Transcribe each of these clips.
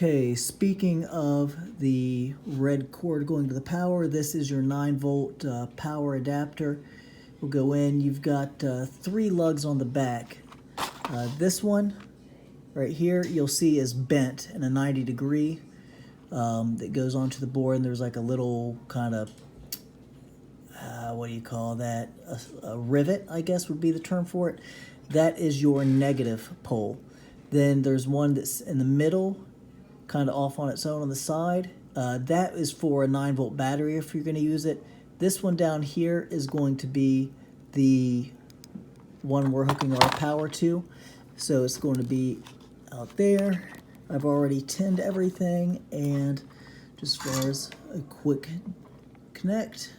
Okay, speaking of the red cord going to the power, this is your 9-volt power adapter. We'll go in. You've got 3 lugs on the back. This one right here you'll see is bent in a 90 degree that goes onto the board, and there's like a little kind of what do you call that, a rivet, I guess would be the term for it. That is your negative pole. Then there's one that's in the middle, kind of off on its own on the side. That is for a 9-volt battery if you're going to use it. This one down here is going to be the one we're hooking our power to. So it's going to be out there. I've already tinned everything, and just as far as a quick connect,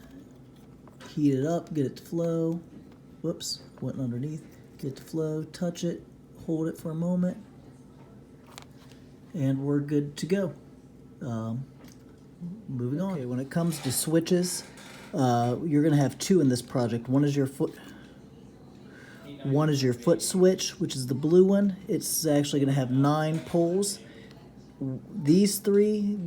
heat it up, get it to flow. Whoops, went underneath. Get it to flow, touch it, hold it for a moment, and we're good to go. Moving on. Okay, when it comes to switches, you're going to have 2 in this project. One is your foot switch, which is the blue one. It's actually going to have 9 poles. These three,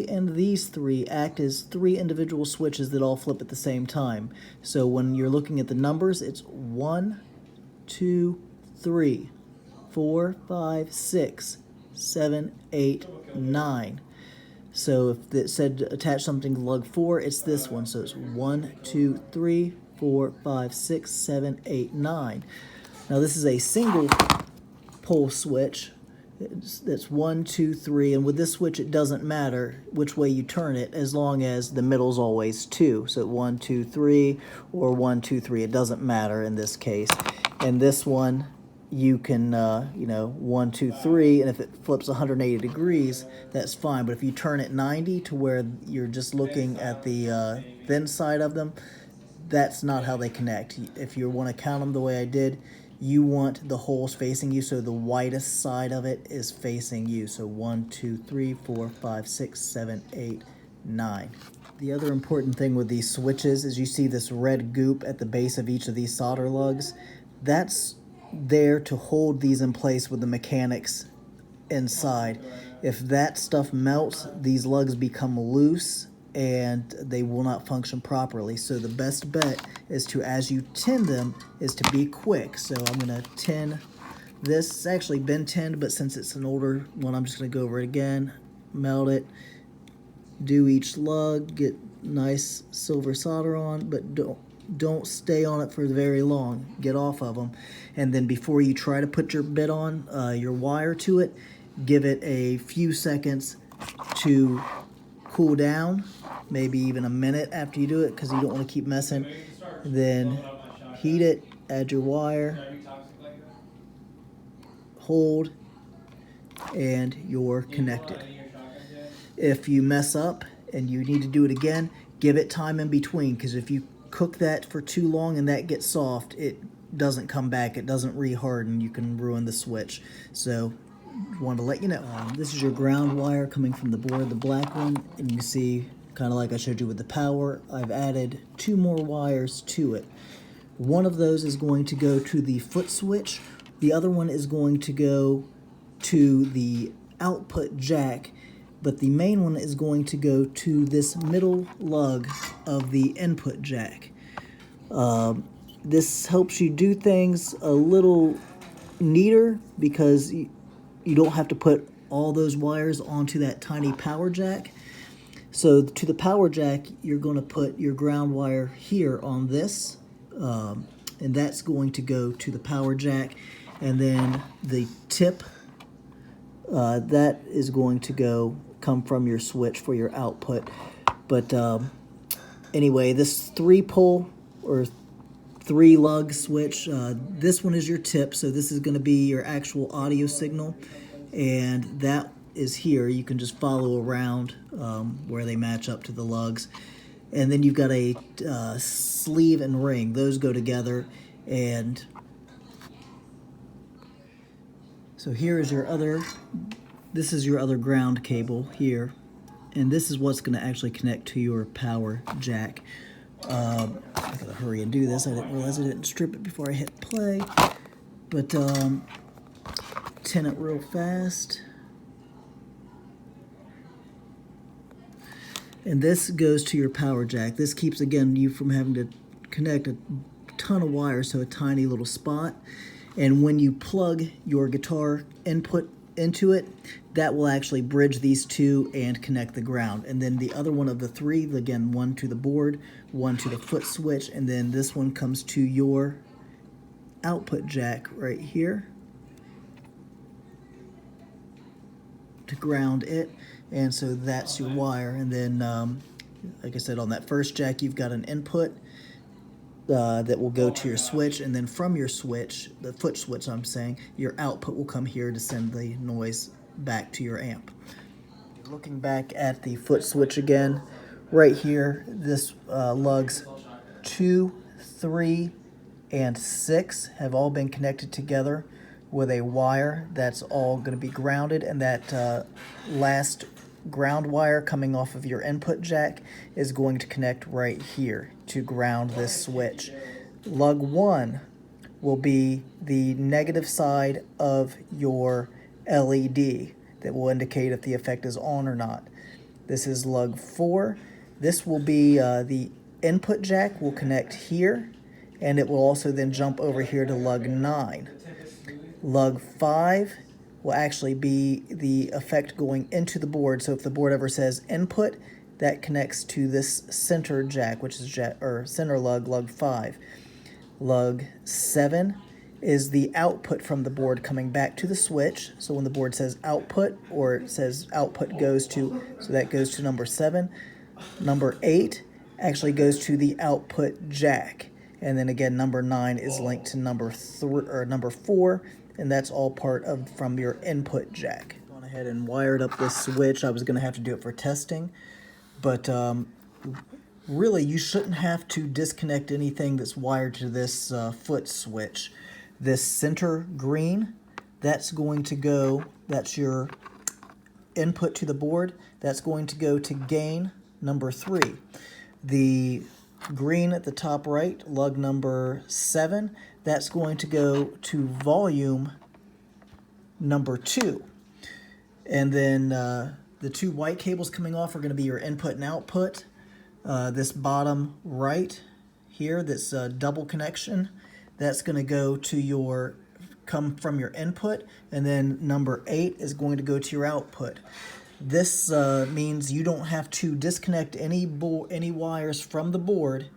and these 3 act as 3 individual switches that all flip at the same time. So when you're looking at the numbers, it's 1, 2, 3, 4, 5, 6, 7, 8, 9. So if it said attach something to lug 4, it's this one. So it's 1, 2, 3, 4, 5, 6, 7, 8, 9. Now this is a single pole switch. That's 1, 2, 3, and with this switch it doesn't matter which way you turn it as long as the middle's always 2. So 1, 2, 3, or 1, 2, 3. It doesn't matter in this case. And this one, you can, 1, 2, 3, and if it flips 180 degrees, that's fine. But if you turn it 90 to where you're just looking at the thin side of them, that's not how they connect. If you want to count them the way I did, you want the holes facing you, so the widest side of it is facing you. So 1, 2, 3, 4, 5, 6, 7, 8, 9. The other important thing with these switches is you see this red goop at the base of each of these solder lugs. That's there to hold these in place with the mechanics inside. If that stuff melts, these lugs become loose and they will not function properly. So the best bet is to, as you tin them, is to be quick. So I'm going to tin this. It's actually been tinned, but since it's an older one, I'm just going to go over it again, melt it, do each lug, get nice silver solder on, but don't stay on it for very long. Get off of them. And then before you try to put your bit on, your wire to it, give it a few seconds to cool down, maybe even a minute after you do it, because you don't want to keep messing. Then heat it, add your wire, hold, and you're connected. If you mess up and you need to do it again, give it time in between, because if you cook that for too long and that gets soft, it doesn't come back, it doesn't re-harden, you can ruin the switch. So wanted to let you know. This is your ground wire coming from the board, the black one, and you see, kind of like I showed you with the power, I've added 2 more wires to it. One of those is going to go to the foot switch, the other one is going to go to the output jack, but the main one is going to go to this middle lug of the input jack. This helps you do things a little neater because you don't have to put all those wires onto that tiny power jack. So to the power jack, you're going to put your ground wire here on this, and that's going to go to the power jack. And then the tip, that is going to come from your switch for your output. But anyway, this 3-pole or 3-lug switch, this one is your tip, so this is going to be your actual audio signal, and that is here. You can just follow around where they match up to the lugs. And then you've got a sleeve and ring. Those go together. And so here is your other, this is your other ground cable here. And this is what's going to actually connect to your power jack. I gotta hurry and do this. I didn't realize I didn't strip it before I hit play. But tin it real fast. And this goes to your power jack. This keeps, again, you from having to connect a ton of wires to a tiny little spot. And when you plug your guitar input into it, that will actually bridge these two and connect the ground. And then the other one of the three, again, one to the board, one to the foot switch, and then this one comes to your output jack right here to ground it. And so that's your wire. And then, like I said, on that first jack, you've got an input that will go to your switch, and then from your switch, the foot switch I'm saying, your output will come here to send the noise back to your amp. Looking back at the foot switch again, right here, this lugs 2, 3, and 6 have all been connected together with a wire that's all going to be grounded, and that last ground wire coming off of your input jack is going to connect right here to ground this switch. Lug 1 will be the negative side of your LED that will indicate if the effect is on or not. This is lug 4. This will be the input jack will connect here, and it will also then jump over here to lug 9. Lug 5 will actually be the effect going into the board. So if the board ever says input, that connects to this center jack, which is center lug, lug 5. Lug 7 is the output from the board coming back to the switch. So when the board says output, or it says output goes to, so that goes to number 7. Number 8 actually goes to the output jack. And then again, number 9 is linked to number 4, and that's all part of from your input jack. Gone ahead and wired up this switch. I was going to have to do it for testing, but really you shouldn't have to disconnect anything that's wired to this foot switch. This center green, that's going to go, that's your input to the board. That's going to go to gain number 3. The green at the top right, lug number 7, that's going to go to volume number 2. And then the two white cables coming off are going to be your input and output. This bottom right here, this double connection, that's going to go to your, come from your input, and then number 8 is going to go to your output. This means you don't have to disconnect any wires from the board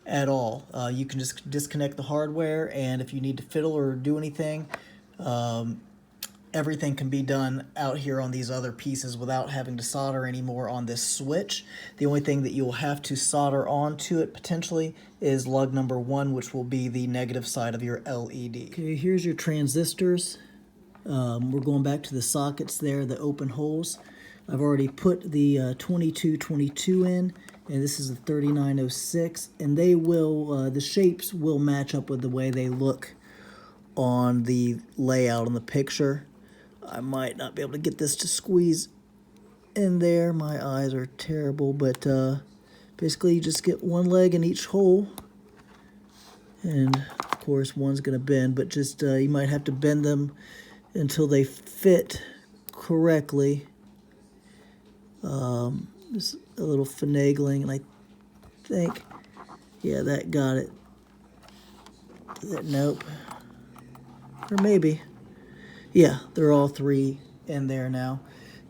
at all. You can just disconnect the hardware, and if you need to fiddle or do anything, everything can be done out here on these other pieces without having to solder anymore on this switch. The only thing that you'll have to solder onto it potentially is lug number 1, which will be the negative side of your LED. Okay, here's your transistors. We're going back to the sockets there, the open holes. I've already put the 2222 in, and this is a 3906, and they will, the shapes will match up with the way they look on the layout on the picture. I might not be able to get this to squeeze in there. My eyes are terrible, but basically you just get one leg in each hole, and of course one's going to bend, but just you might have to bend them until they fit correctly. Just a little finagling, and I think, yeah, that got it. Nope. Or maybe. Yeah, they're all 3 in there now.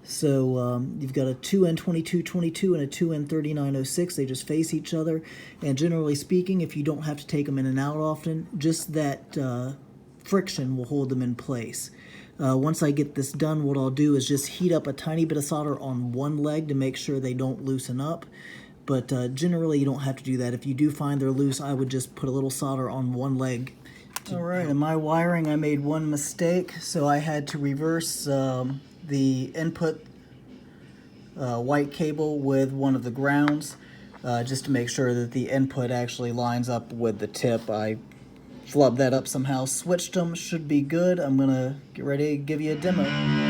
So you've got a 2N2222 and a 2N3906. They just face each other. And generally speaking, if you don't have to take them in and out often, just that friction will hold them in place. Once I get this done, what I'll do is just heat up a tiny bit of solder on one leg to make sure they don't loosen up. But generally, you don't have to do that. If you do find they're loose, I would just put a little solder on one leg. All right, in my wiring, I made one mistake, so I had to reverse the input white cable with one of the grounds just to make sure that the input actually lines up with the tip. I flubbed that up somehow, switched them, should be good. I'm gonna get ready to give you a demo.